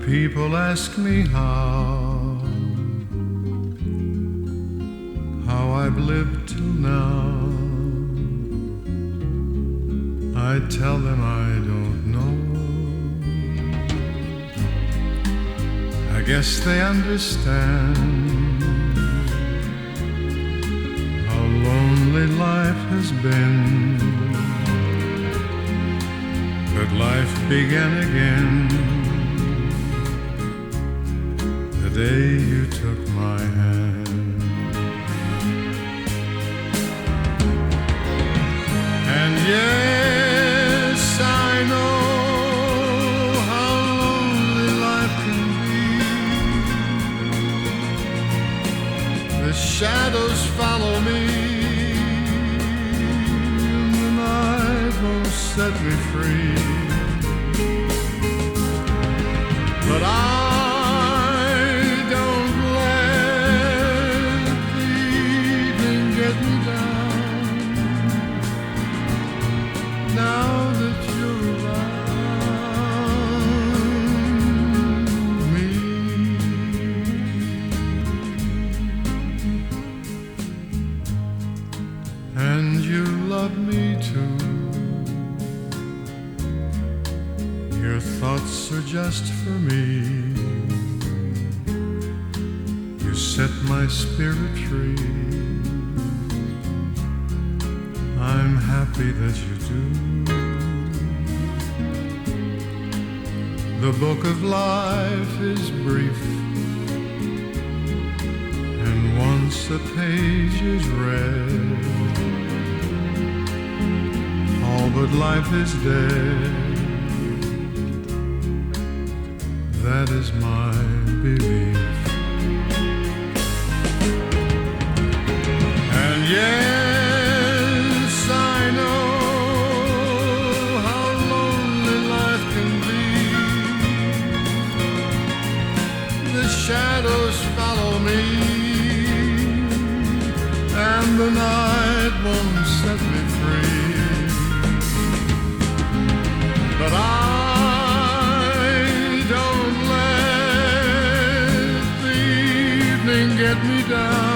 People ask me how I've lived till now. I tell them I don't know. I guess they understand how lonely life has been. But life began again the day you took my hand. And yes, I know how lonely life can be. The shadows follow me, and the night won't set me free. But I don't let the evening get me down. Now that you're around me, and you love me too. Your thoughts are just for me. You set my spirit free. I'm happy that you do. The book of life is brief, and once a page is read, all but life is dead. That is my belief. And yes, I know how lonely life can be. The shadows follow me, and the night won't set me free. But I don't let the evening get me down.